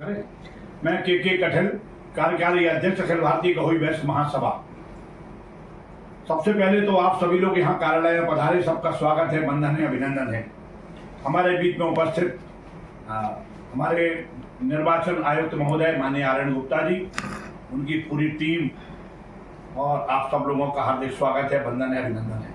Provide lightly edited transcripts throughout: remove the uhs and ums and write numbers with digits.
मैं के कठल, कार्यकारी अध्यक्ष अखिल भारतीय कहोई वैश्य महासभा। सबसे पहले तो आप सभी लोग यहाँ कार्यालय में पधारे, सबका स्वागत है, वंदन है, अभिनंदन है। हमारे बीच में उपस्थित हमारे निर्वाचन आयुक्त महोदय माननीय आर्यन गुप्ता जी, उनकी पूरी टीम और आप सब लोगों का हार्दिक स्वागत है, वंदन है, अभिनंदन है।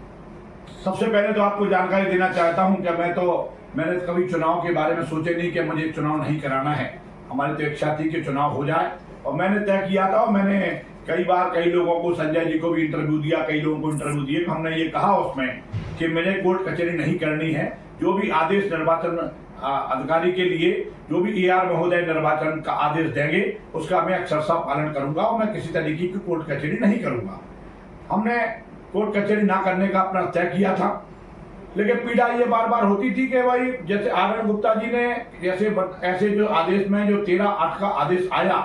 सबसे पहले तो आपको जानकारी देना चाहता हूं कि मैंने कभी चुनाव के बारे में सोचे नहीं कि मुझे चुनाव नहीं कराना है। हमारी तो इच्छा थी कि चुनाव हो जाए और मैंने तय किया था और मैंने कई बार कई लोगों को, संजय जी को भी इंटरव्यू दिया, कई लोगों को इंटरव्यू दिए। हमने ये कहा उसमें कि मुझे कोर्ट कचहरी नहीं करनी है। जो भी आदेश निर्वाचन अधिकारी के लिए, जो भी AR महोदय निर्वाचन का आदेश देंगे उसका मैं अक्षरशः पालन करूंगा और मैं किसी तरीके की कोर्ट कचहरी नहीं करूंगा। हमने कोर्ट कचहरी ना करने का अपना तय किया था, लेकिन पीड़ा ये बार बार होती थी कि भाई जैसे आर्यन गुप्ता जी ने ऐसे जो आदेश में जो 13/8 का आदेश आया,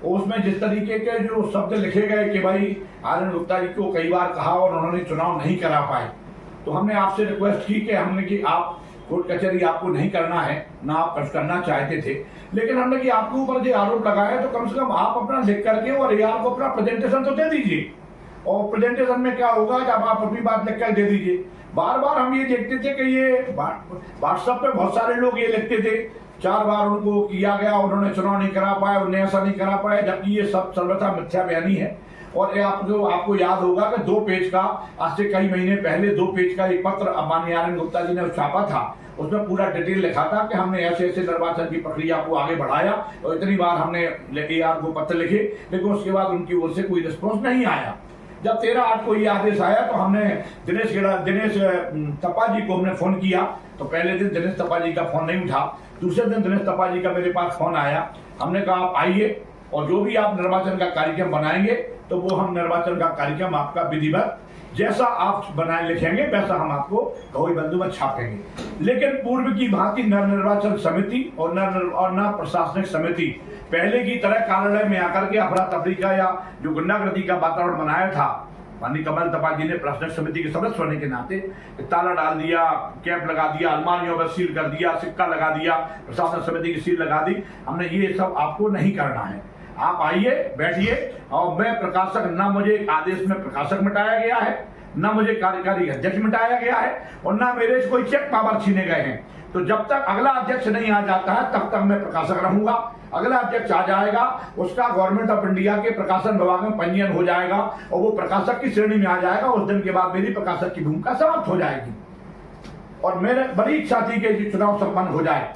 उसमें जिस तरीके के जो शब्द लिखे गए कि भाई आर्यन गुप्ता जी को कई बार कहा और उन्होंने चुनाव नहीं करा पाए, तो हमने आपसे रिक्वेस्ट की कि आप कोर्ट कचहरी आपको नहीं करना है, ना आप करना चाहते थे, लेकिन हमने कि आपके ऊपर जो आरोप लगाया तो कम से कम आप अपना लिख करके और AR को अपना प्रेजेंटेशन तो दे दीजिए। और प्रेजेंटेशन में क्या होगा जब आप अपनी बात लिखकर दे दीजिए। बार बार हम ये देखते थे कि ये व्हाट्सएप पे बहुत सारे लोग ये लिखते थे, 4 बार उनको किया गया, उन्होंने चुनाव नहीं करा पाए, उन्हें ऐसा नहीं करा पाए, जबकि ये सब सर्वथा मिथ्या बयानी है। और आपको याद होगा कि 2 पेज का, आज से कई महीने पहले 2 पेज का एक पत्र माननीय आर्यन गुप्ता जी ने छापा था। उसमें पूरा डिटेल लिखा था कि हमने ऐसे ऐसे निर्वाचन की प्रक्रिया को आगे बढ़ाया और इतनी बार हमने AR को पत्र लिखे, लेकिन उसके बाद उनकी ओर से कोई रिस्पॉन्स नहीं आया। जब 13/8 को ये आदेश आया तो हमने दिनेश तपा जी को हमने फोन किया। तो पहले दिन दिनेश तपा जी का फोन नहीं उठा, दूसरे दिन दिनेश तपा जी का मेरे पास फोन आया। हमने कहा आप आइए और जो भी आप निर्वाचन का कार्यक्रम बनाएंगे तो वो हम निर्वाचन का कार्यक्रम आपका विधिवत जैसा आप बनाए लिखेंगे वैसा हम आपको कहोई बंधु में छापेंगे। लेकिन पूर्व की भांति न निर्वाचन समिति और न प्रशासनिक समिति पहले की तरह कार्यालय में आकर के अफरा तफरी का या जो गुंडागर्दी का वातावरण बनाया था। माननीय कमल तपा जी ने प्रशासनिक समिति के सदस्य होने के नाते ताला डाल दिया, कैप लगा दिया, अलमारियों में सील कर दिया, सिक्का लगा दिया, प्रशासनिक समिति की सील लगा दी। हमने ये सब आपको नहीं करना है। आप आइए, बैठिए और मैं प्रकाशक, ना मुझे आदेश में प्रकाशक मिटाया गया है, ना मुझे कार्यकारी अध्यक्ष मिटाया गया है और ना मेरे से कोई चेक पावर छीने गए हैं। तो जब तक अगला अध्यक्ष नहीं आ जाता है तब तक मैं प्रकाशक रहूंगा। अगला अध्यक्ष आ जाएगा, उसका गवर्नमेंट ऑफ इंडिया के प्रकाशन विभाग में पंजीयन हो जाएगा और वो प्रकाशक की श्रेणी में आ जाएगा। उस दिन के बाद मेरी प्रकाशक की भूमिका समाप्त हो जाएगी। और मेरे बड़ी इच्छा थी कि चुनाव संपन्न हो जाए।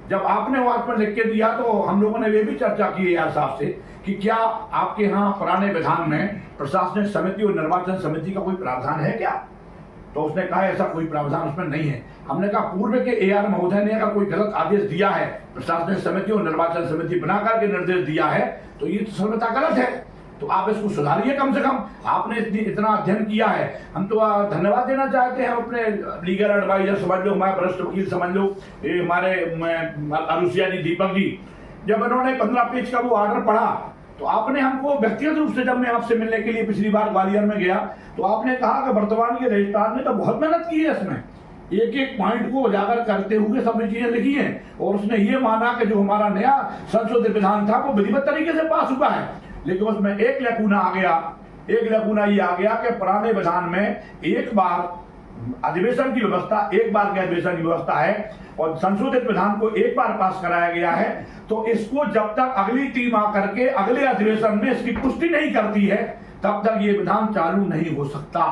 जब आपने वहां पर लिख के दिया तो हम लोगों ने ये भी चर्चा की AR साहब से कि क्या आपके यहाँ पुराने विधान में प्रशासनिक समिति और निर्वाचन समिति का कोई प्रावधान है क्या? तो उसने कहा ऐसा कोई प्रावधान उसमें नहीं है। हमने कहा पूर्व के AR महोदय ने अगर कोई गलत आदेश दिया है, प्रशासनिक समिति और निर्वाचन समिति बनाकर के निर्देश दिया है, तो ये तो सर्वथा गलत है, तो आप इसको सुधारिए। कम से कम आपने इतना अध्ययन किया है। हम तो धन्यवाद देना चाहते हैं अपने लीगल एडवाइजर समझ लो, हमारे वरिष्ठ वकील समझ लो, ये हमारे अरुषिया जी, दीपक जी, जब इन्होंने 15 पेज का वो ऑर्डर पढ़ा तो आपने हमको व्यक्तिगत रूप से, जब मैं आपसे मिलने के लिए पिछली बार ग्वालियर में गया, तो आपने कहा कि वर्तमान के रजिस्ट्रार ने तो बहुत मेहनत की है, इसमें एक एक पॉइंट को उजागर करते हुए सब चीजें लिखी हैं और उसने ये माना कि जो हमारा नया संशोधित विधान था वो विधिवत तरीके से पास हुआ है। लेकिन उसमें एक लैकुना आ गया, एक लैकुना ये आ गया कि पुराने विधान में एक बार अधिवेशन की व्यवस्था, एक बार के अधिवेशन की व्यवस्था है और संशोधित विधान को एक बार पास कराया गया है, तो इसको जब तक अगली टीम आकर के अगले अधिवेशन में इसकी पुष्टि नहीं करती है तब तक ये विधान चालू नहीं हो सकता।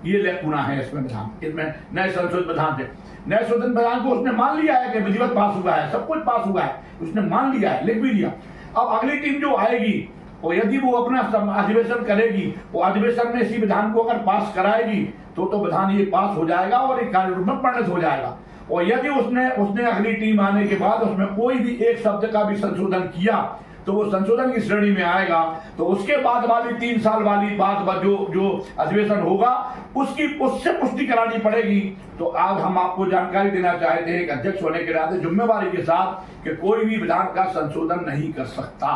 ये लैकुना है इसमें विधान, इसमें नए संशोधित विधान से। नए संशोधित विधान को उसने मान लिया है कि विधिवत पास हुआ है, सब कुछ पास हुआ है, उसने मान लिया है, लिख भी लिया। अब अगली टीम जो आएगी और यदि वो अपना अधिवेशन करेगी, वो अधिवेशन में इसी विधान को अगर पास कराएगी तो विधान ये पास हो जाएगा और एक कार्यरूप में परिणत हो जाएगा। और यदि उसने अगली टीम आने के बाद उसमें कोई भी एक शब्द का भी संशोधन किया तो वो संशोधन की श्रेणी में आएगा। तो उसके बाद वाली 3 साल वाली बात जो अधिवेशन होगा उससे पुष्टि करानी पड़ेगी। तो आज हम आपको जानकारी देना चाहते हैं कि अध्यक्ष होने के नाते जिम्मेवारी के साथ कि कोई भी विधान का संशोधन नहीं कर सकता।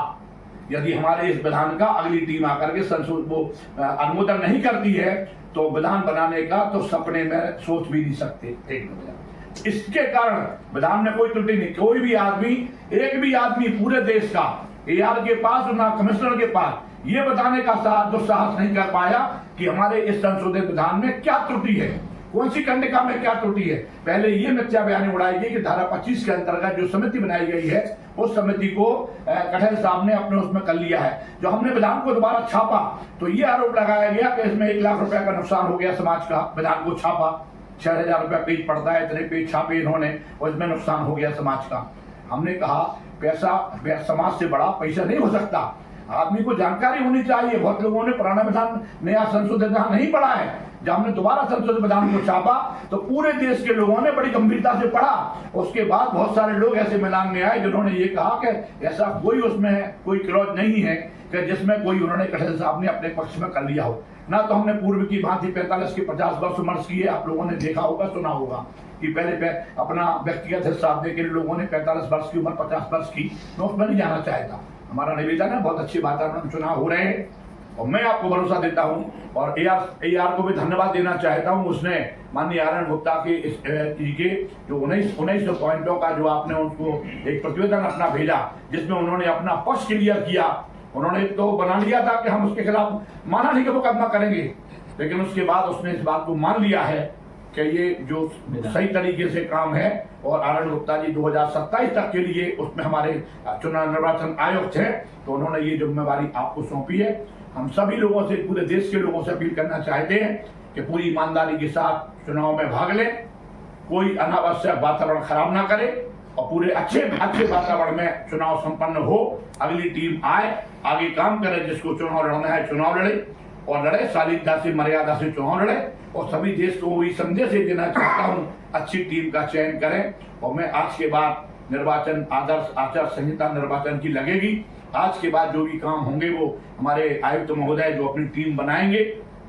यदि हमारे इस विधान का अगली टीम आकर के अनुमोदन नहीं करती है तो विधान बनाने का तो सपने में सोच भी नहीं सकते। इसके कारण विधान में कोई त्रुटि नहीं, कोई भी आदमी, एक भी आदमी पूरे देश का AR के पास और ना कमिश्नर के पास ये बताने का दुस्साहस नहीं कर पाया कि हमारे इस संशोधित विधान में क्या त्रुटि है, कौन सी कंडिका में क्या त्रुटि है। पहले ये मिथ्या बयानी उड़ाई गई कि धारा 25 के अंतर्गत जो समिति बनाई गई है उस समिति को कठेल साहब ने अपने उसमें कर लिया है। जो हमने विधान को दोबारा छापा तो ये आरोप लगाया गया कि इसमें 1 लाख रुपए का नुकसान हो गया समाज का। विधान को छापा, 6000 रुपया पेज पड़ता है, इतने पेज छापे इन्होंने और इसमें नुकसान हो गया समाज का। हमने कहा पैसा समाज से बड़ा पैसा नहीं हो सकता, आदमी को जानकारी होनी चाहिए। बहुत लोगों ने पुराना विधान नया संशोधित विधान नहीं पढ़ा है। जब हमने दोबारा संशोधित विधान को छापा तो पूरे देश के लोगों ने बड़ी गंभीरता से पढ़ा। उसके बाद बहुत सारे लोग ऐसे मैदान में आए जिन्होंने ये कहा कि ऐसा कोई उसमें कोई क्लॉज नहीं है कि जिसमें कोई उन्होंने कठेल साहब ने अपने पक्ष में कर लिया हो। ना तो हमने पूर्व की भांति 45 के 50 वर्ष विमर्श किए, आप लोगों ने देखा होगा, सुना होगा कि पहले अपना व्यक्तिगत हिस्सा देने के लिए लोगों ने 45 वर्ष की उम्र 50 वर्ष की, मैं उसमें नहीं जाना चाहता। हमारा निवेदन है, बहुत अच्छे वातावरण चुनाव हो रहे हैं और मैं आपको भरोसा देता हूं और AR को भी धन्यवाद देना चाहता हूं। उसने माननीय आरण गुप्ता के जो 1900 पॉइंटों का जो आपने उनको एक प्रतिवेदन अपना भेजा जिसमें उन्होंने अपना पक्ष क्लियर किया। उन्होंने तो बना लिया था कि हम उसके खिलाफ माना नहीं कि मुकदमा करेंगे, लेकिन उसके बाद उसने इस बात को मान लिया है कि ये जो सही तरीके से काम है। और आरण गुप्ता जी 2027 तक के लिए उसमें हमारे चुनाव निर्वाचन आयोग थे तो उन्होंने ये जिम्मेवारी आपको सौंपी है। हम सभी लोगों से, पूरे देश के लोगों से अपील करना चाहते हैं कि पूरी ईमानदारी के साथ चुनाव में भाग लें, कोई अनावश्यक वातावरण खराब ना करे और पूरे अच्छे वातावरण में चुनाव संपन्न हो। अगली टीम आए, आगे काम करे, जिसको चुनाव लड़ना है चुनाव लड़े और लड़े, शालीनता से मर्यादा से चुनाव लड़े। और सभी देश को वही संदेश देना चाहता हूँ, अच्छी टीम का चयन करें। और मैं आज के बाद निर्वाचन आदर्श आचार संहिता निर्वाचन की लगेगी। आज के बाद जो भी काम होंगे वो हमारे आयुक्त महोदय जो अपनी टीम बनाएंगे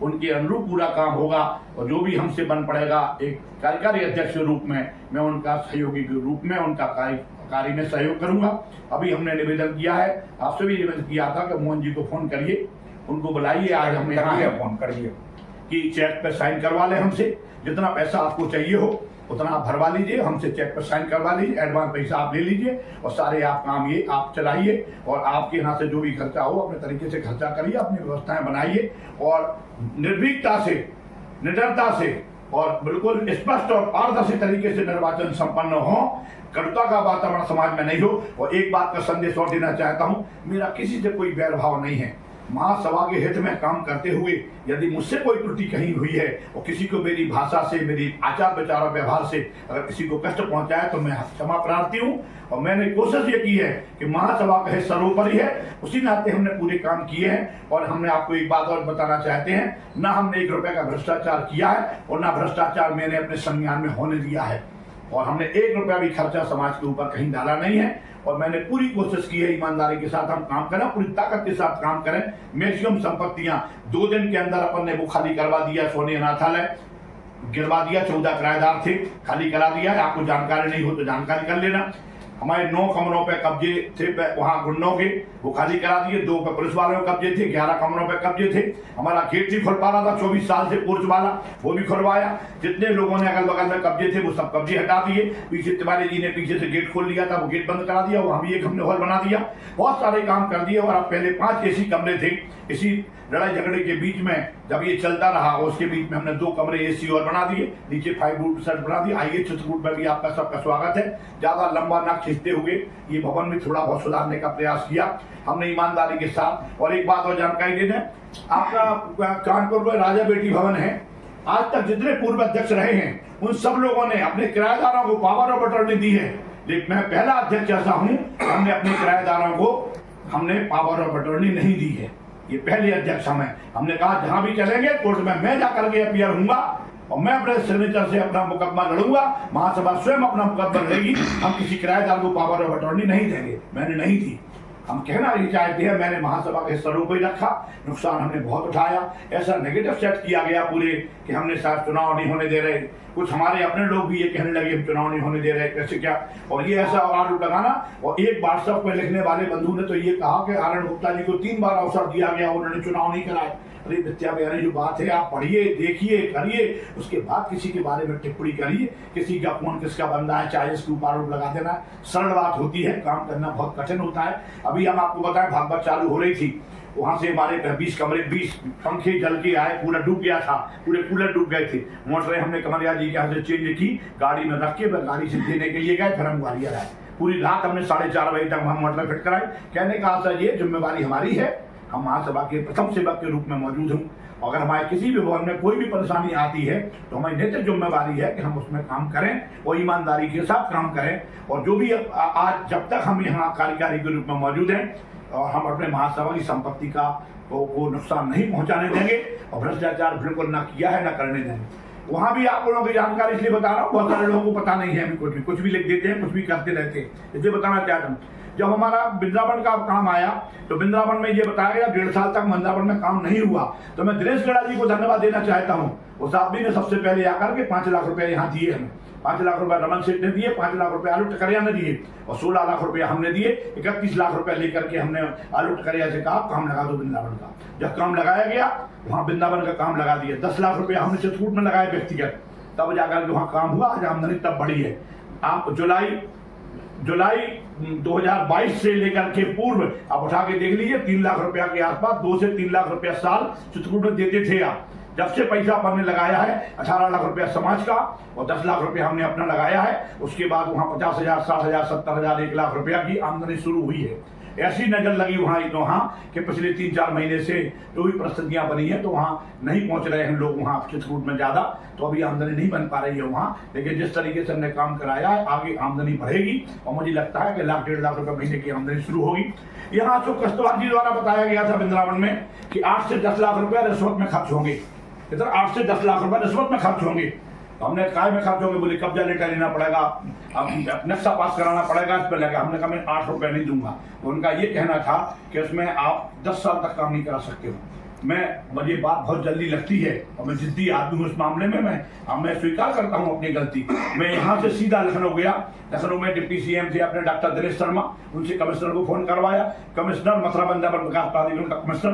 उनके अनुरूप पूरा काम होगा। और जो भी हमसे बन पड़ेगा एक कार्यकारी अध्यक्ष के रूप में, मैं उनका सहयोगी के रूप में उनका कार्य में सहयोग करूंगा। अभी हमने निवेदन किया है, आपसे भी निवेदन किया था कि मोहन जी को फोन करिए, उनको बुलाइए, आज हम यहाँ है, फोन करिए कि चेक पे साइन करवा लें हमसे। जितना पैसा आपको चाहिए हो उतना आप भरवा लीजिए, हमसे चेक पर साइन करवा लीजिए, एडवांस पैसा आप ले लीजिए और सारे आप काम ये आप चलाइए। और आपके यहाँ से जो भी खर्चा हो अपने तरीके से खर्चा करिए, अपनी व्यवस्थाएं बनाइए और निर्भीकता से, निडरता से और बिल्कुल स्पष्ट और पारदर्शी तरीके से निर्वाचन संपन्न हो। कटुता का वातावरण समाज में नहीं हो। और एक बात का संदेश और देना चाहता हूँ, मेरा किसी से कोई वैरभाव नहीं है। महासभा के हित में काम करते हुए यदि मुझसे कोई त्रुटि कहीं हुई है और किसी को मेरी भाषा से, मेरी आचार विचार और व्यवहार से अगर किसी को कष्ट पहुंचा है तो मैं क्षमा प्रार्थी हूं। और मैंने कोशिश ये की है कि महासभा का हित सर्वोपरि है, उसी नाते हमने पूरे काम किए हैं। और हमने आपको एक बात और बताना चाहते हैं, ना हमने 1 रुपए का भ्रष्टाचार किया है और ना भ्रष्टाचार मैंने अपने संज्ञान में होने दिया है। और हमने 1 रुपया भी खर्चा समाज के ऊपर कहीं डाला नहीं है। और मैंने पूरी कोशिश की है ईमानदारी के साथ हम काम करें, पूरी ताकत के साथ काम करें। मैक्सिमम संपत्तियां 2 दिन के अंदर अपन ने वो खाली करवा दिया। सोनी अनाथालय गिरवा दिया, 14 किराएदार थे, खाली करा दिया है। आपको जानकारी नहीं हो तो जानकारी कर लेना। हमारे 9 कमरों पे कब्जे थे वहां गुंडों के, वो खाली करा दिए। 2 पे पुलिस वालों के कब्जे थे, 11 कमरों पे कब्जे थे। हमारा गेट भी खुल पा रहा था 24 साल से पोर्च वाला, वो भी खुलवाया। जितने लोगों ने अगल बगल में कब्जे थे वो सब कब्जे हटा दिए। पीछे तिवारी जी ने पीछे से गेट खोल लिया था, वो गेट बंद करा दिया। वो हम एक हमने हॉल बना दिया, बहुत सारे काम कर दिए। और अब पहले 5 AC कमरे थे। इसी लड़ाई झगड़े के बीच में जब ये चलता रहा उसके बीच में हमने 2 कमरे AC और बना दिए, नीचे 5 फुट सेट बना दिए। आइए चित्रकूट में भी आपका सबका स्वागत है। ज्यादा लंबा ना खींचते हुए ये भवन भी थोड़ा बहुत सुधारने का प्रयास किया हमने ईमानदारी के साथ। और एक बात और जानकारी दे दें, आपका कानपुर में राजा बेटी भवन है। आज तक जितने पूर्व अध्यक्ष रहे हैं उन सब लोगों ने अपने किराएदारों को पावर ऑफ अटॉर्नी दी है, लेकिन मैं पहला अध्यक्ष ऐसा हूं हमने अपने किराएदारों को हमने पावर ऑफ अटॉर्नी नहीं दी है। ये पहले अध्यक्ष हमने कहा जहां भी चलेंगे कोर्ट में मैं जाकर के अपीयर हूंगा और मैं अपने सिग्नेचर से अपना मुकदमा लड़ूंगा। महासभा स्वयं अपना मुकदमा लड़ेगी। हम किसी किराएदार को पावर ऑफ अटॉर्नी नहीं देंगे, मैंने नहीं दी। हम कहना ये चाहते हैं, मैंने महासभा के स्तरों को ही रखा, नुकसान हमने बहुत उठाया। ऐसा नेगेटिव सेट किया गया पूरे कि हमने शायद चुनाव नहीं होने दे रहे। कुछ हमारे अपने लोग भी ये कहने लगे हम चुनाव नहीं होने दे रहे, कैसे क्या, और ये ऐसा आरोप लगाना। और एक व्हाट्सएप पे लिखने वाले बंधु ने तो ये कहा कि आनंद गुप्ता जी को 3 बार अवसर दिया गया, उन्होंने चुनाव नहीं कराए। अरे विद्या बयानी जो बात है, आप पढ़िए, देखिए, करिए, उसके बाद किसी के बारे में टिप्पणी करिए। किसी का कौन किसका बंदा है, चाहे इसके ऊपर आरोप लगा देना सरल बात होती है, काम करना बहुत कठिन होता है। अभी हम आपको बताएं, भागवत चालू हो रही थी, वहां से हमारे 20 कमरे 20 पंखे जल के आए, पूरा डूब गया था, पूरे कूलर डूब गए थे। मोटरें हमने कमरिया जी के यहाँ से चेंज की, गाड़ी में रख के गाड़ी से देने के लिए गए, फिर हम ग्वालियर आए। पूरी रात हमने 4:30 बजे तक हम मोटर फिट कराई। कहने का आशा ये जिम्मेवारी हमारी है, हम महासभा के प्रथम सेवक के रूप में मौजूद हूँ। अगर हमारे किसी भी भवन में कोई भी परेशानी आती है तो हमारी नैतिक जिम्मेवारी है कि हम उसमें काम करें और ईमानदारी के साथ काम करें। और जो भी आज जब तक हम यहाँ कार्यकारी के रूप में मौजूद हैं, और हम अपने महासभा की संपत्ति का को नुकसान नहीं पहुंचाने देंगे और भ्रष्टाचार बिल्कुल ना किया है ना करने देंगे। वहां भी आप लोगों की जानकारी इसलिए बता रहा हूँ, बहुत सारे लोगों को पता नहीं है, अभी कुछ भी लिख देते हैं, कुछ भी करते रहते हैं, इसलिए बताना चाहता हूँ। जब हमारा वृंदावन का काम आया तो वृंदावन में ये बताया गया 1.5 साल तक वृंदावन में काम नहीं हुआ, तो मैं दिनेश गड़ा जी को धन्यवाद देना चाहता हूँ। उस आदमी ने सबसे पहले आकर के 5 लाख रुपए यहाँ दिए हमें। 5 लाख रुपए रमन सेठ ने दिए, 5 लाख रुपए आलू टकरिया ने दिए और 16 लाख रुपए हमने दिए। 31 लाख रुपए लेकर के हमने आलू टकरिया से कहा काम लगा दो वृंदावन का। जब काम लगाया गया वहाँ वृंदावन का काम लगा दिया। 10 लाख रुपए हमने चित्रकूट में लगाए व्यक्तिगत, तब जाकर के वहाँ काम हुआ। आज आमदनी तब बढ़ी है। आप जुलाई 2022 से लेकर के पूर्व आप उठा के देख लीजिए, 3 लाख रुपया के आसपास, 2 से 3 लाख रुपया साल चित्रकूट में देते थे आप। जब से पैसा हमने लगाया है 18 लाख रुपया समाज का और 10 लाख रुपया हमने अपना लगाया है, उसके बाद वहाँ 50,000, 60,000, 70,000, 1 लाख रुपया की आमदनी शुरू हुई है। ऐसी नजर लगी वहाँ कि पिछले 3-4 महीने से जो भी परिस्थितियां बनी है तो वहाँ नहीं पहुंच रहे हैं लोग वहाँ चित्रकूट में ज्यादा, तो अभी आमदनी नहीं बन पा रही है वहाँ। लेकिन जिस तरीके से हमने काम कराया है आगे आमदनी बढ़ेगी और मुझे लगता है कि 1-1.5 लाख रुपए महीने की आमदनी शुरू होगी। यहाँ अशोक कस्तवाल जी द्वारा बताया गया था वृंदावन में कि 8 से 10 लाख रुपया रिश्वत में खर्च होंगे। इधर 8 से 10 लाख रुपए रिश्वत में खर्च होंगे। हमने काय में खर्च होंगे, बोले कब्जा लेटर लेना पड़ेगा, अब नक्शा पास कराना पड़ेगा, इस पर लगा। हमने कहा मैं 8 रुपए नहीं दूंगा। तो उनका ये कहना था कि उसमें आप 10 साल तक काम नहीं करा सकते हो। मुझे बात बहुत जल्दी लगती है और मैं जिद्दी आदमी हूँ इस मामले में। मैं स्वीकार करता हूँ अपनी गलती। मैं यहाँ से सीधा लखनऊ गया। लखनऊ में डिप्टी सीएम थे अपने डॉक्टर दिनेश शर्मा, उनसे कमिश्नर को फोन करवाया। कमिश्नर मथुरा वृंदावन विकास प्राधिकरण का कमिश्नर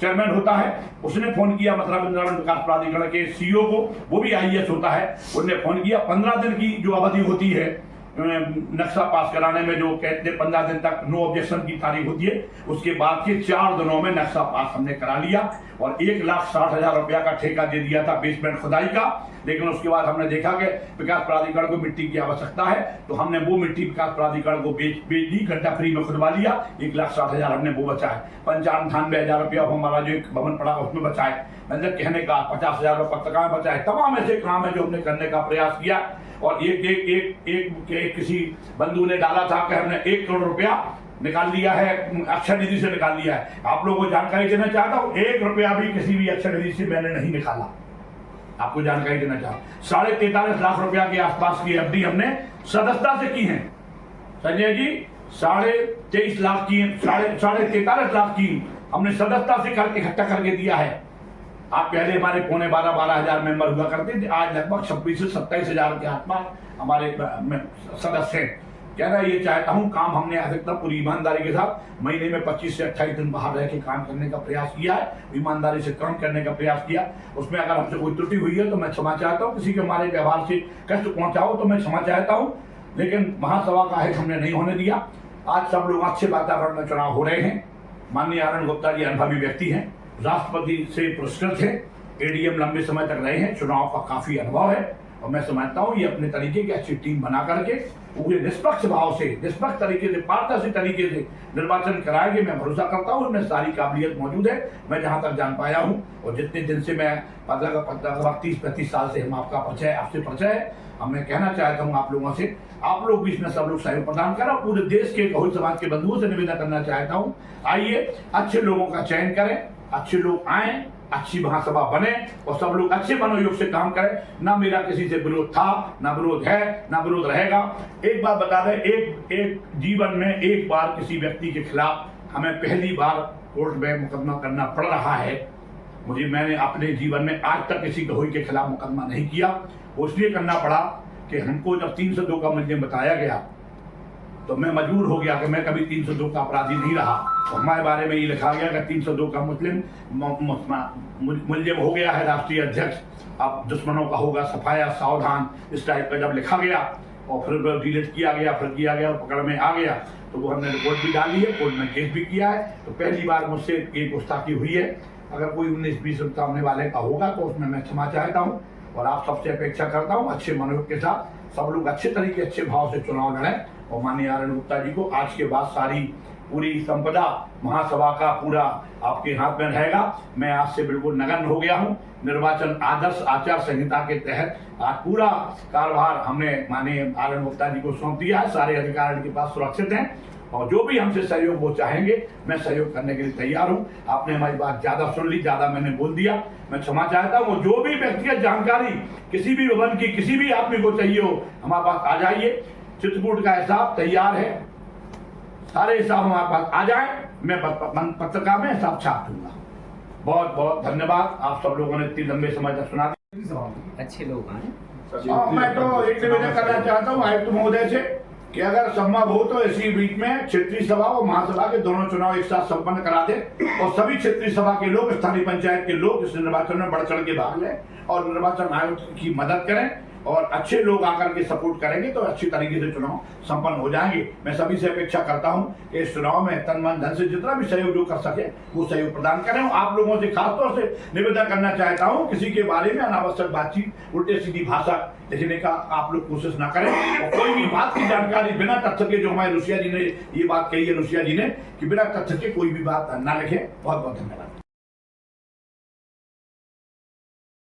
चेयरमैन होता है, उसने फोन किया मथुरा वृंदावन विकास प्राधिकरण के सीईओ को, वो भी IAS होता है, उन्होंने फोन किया। 15 दिन की जो अवधि होती है नक्शा पास कराने में, जो कहते हैं 15 दिन तक नो ऑब्जेक्शन की तारीख होती है, उसके बाद के 4 दिनों में नक्शा पास हमने करा लिया और 1,60,000 रुपया का ठेका दे दिया था बेसमेंट खुदाई का। लेकिन उसके बाद हमने देखा कि विकास प्राधिकरण को मिट्टी की आवश्यकता है, तो हमने वो मिट्टी विकास प्राधिकरण को बेच दी, गड्ढा फ्री में खुदवा लिया। 1,60,000 हमने वो बचाए। 95,000 रुपया हमारा जो एक भवन पड़ा उसमें बचाए। मतलब कहने का 50,000 पत्रकार बचाए। तमाम ऐसे काम है जो हमने करने का प्रयास किया। और एक किसी बंधु ने डाला था कि हमने 1 करोड़ रुपया निकाल लिया है, अक्षय निधि से निकाल लिया है। आप लोगों को जानकारी देना चाहता हूँ, 1 रुपया भी किसी भी अक्षय निधि से मैंने नहीं निकाला। आपको जानकारी देना चाहता हूँ। 43.5 लाख रुपया के आसपास की FD हमने सदस्यता से की है। संजय जी 23.5 लाख की, 43.5 लाख की हमने सदस्यता से करके इकट्ठा करके दिया है। आप पहले हमारे 12,000 मेंबर हुआ करते थे, आज लगभग 26 से 27,000 के आसपास हमारे सदस्य हैं। कहना ये चाहता हूँ, काम हमने अधिकतर पूरी ईमानदारी के साथ महीने में 25 से 28 दिन बाहर रह के काम करने का प्रयास किया है, ईमानदारी से काम करने का प्रयास किया। उसमें अगर हमसे कोई त्रुटि हुई है तो मैं क्षमा चाहता हूँ, किसी के हमारे व्यवहार से कष्ट पहुंचाओ तो मैं क्षमा चाहता हूँ। लेकिन महासभा का हित हमने नहीं होने दिया। आज सब लोग अच्छे वातावरण में चुनाव हो रहे हैं। माननीय आनंद गुप्ता जी अनुभवी व्यक्ति हैं, राष्ट्रपति से पुरस्कृत है, ADM लंबे समय तक रहे हैं, चुनाव का काफी अनुभव है। और मैं समझता हूँ ये अपने तरीके की अच्छी टीम बना करके पूरे निष्पक्ष भाव से, निष्पक्ष तरीके से, पारदर्शी तरीके से निर्वाचन कराएंगे। मैं भरोसा करता हूँ इनमें सारी काबिलियत मौजूद है। मैं जहाँ तक जान पाया हूँ और जितने दिन से मैं 30-35 साल से हम आपका परिचय, आपसे परिचय है, अब मैं कहना चाहता हूँ आप लोगों से, आप लोग भी इसमें सब लोग सहयोग प्रदान करें। पूरे देश के बहुल समाज के बंधुओं से निवेदन करना चाहता हूँ, आइए अच्छे लोगों का चयन करें, अच्छे लोग आए अच्छी महासभा बने और सब लोग अच्छे मनोयोग से काम करें। ना मेरा किसी से विरोध था, ना विरोध है, ना विरोध रहेगा। एक बात बता दें, एक जीवन में एक बार किसी व्यक्ति के खिलाफ हमें पहली बार कोर्ट में मुकदमा करना पड़ रहा है। मैंने अपने जीवन में आज तक किसी गहोई के खिलाफ मुकदमा नहीं किया। वो इसलिए करना पड़ा कि हमको जब 302 का मुल्जिम बताया गया तो मैं मजबूर हो गया कि मैं कभी 302 का अपराधी नहीं रहा। तो हमारे बारे में ये लिखा गया कि 302 का मुल्जिम हो गया है राष्ट्रीय अध्यक्ष, अब दुश्मनों का होगा सफाया सावधान, इस टाइप का जब लिखा गया और फिर डिलीट किया गया, फिर किया गया और पकड़ में आ गया, तो वो हमने रिपोर्ट भी डाली है, कोर्ट में केस भी किया है। तो पहली बार मुझसे एक गुस्ताखी हुई है। अगर कोई 19-20 सामने वाले का होगा तो उसमें मैं क्षमा चाहता हूँ और आप सबसे अपेक्षा करता हूँ अच्छे मनोयोग के साथ सब लोग अच्छे तरीके अच्छे भाव से चुनाव लड़ें। और माननीय आर्यन गुप्ता जी को आज के बाद सारी पूरी संपदा महासभा का पूरा आपके हाथ में रहेगा। मैं आज से बिल्कुल नगण्य हो गया हूँ। निर्वाचन आदर्श आचार संहिता के तहत आज पूरा कार्यभार हमने माननीय आर्यन गुप्ता जी को सौंप दिया है। सारे अधिकार इनके पास सुरक्षित हैं और जो भी हमसे सहयोग वो चाहेंगे मैं सहयोग करने के लिए तैयार हूँ। आपने हमारी बात ज्यादा सुन ली, ज्यादा मैंने बोल दिया, मैं क्षमा चाहता हूँ। जो भी व्यक्तिगत जानकारी किसी भी भवन की किसी भी आदमी को चाहिए हो हमारे पास आ जाइए। चित्रकूट का हिसाब तैयार है, सारे हिसाब हमारे पास आ जाए, मैं पत्रिका में हिसाब छाप दूंगा। बहुत बहुत धन्यवाद, आप सब लोगों ने इतनी लंबे समय तक सुना दिया। अच्छे लोग आए। मैं तो एक निवेदन करना चाहता हूँ आयुक्त महोदय से कि अगर संभव हो तो इसी बीच में क्षेत्रीय सभा और महासभा के दोनों चुनाव एक साथ संपन्न करा दे और सभी क्षेत्रीय सभा के लोग, स्थानीय पंचायत के लोग इस निर्वाचन में बढ़ चढ़ के भाग लें और निर्वाचन आयोग की मदद करें और अच्छे लोग आकर के सपोर्ट करेंगे तो अच्छी तरीके से चुनाव संपन्न हो जाएंगे। मैं सभी से अपेक्षा करता हूं कि इस चुनाव में तन मन धन से जितना भी सहयोग जो कर सके वो सहयोग प्रदान करें। आप लोगों से खासतौर से निवेदन करना चाहता हूं किसी के बारे में अनावश्यक बातचीत, उल्टे सीधी भाषा लिखने का आप लोग कोशिश ना करें और कोई भी बात की जानकारी बिना तथ्य के, जो हमारे रुसिया जी ने ये बात कही है रुसिया जी ने कि बिना तथ्य के कोई भी बात ना लिखें। बहुत बहुत धन्यवाद।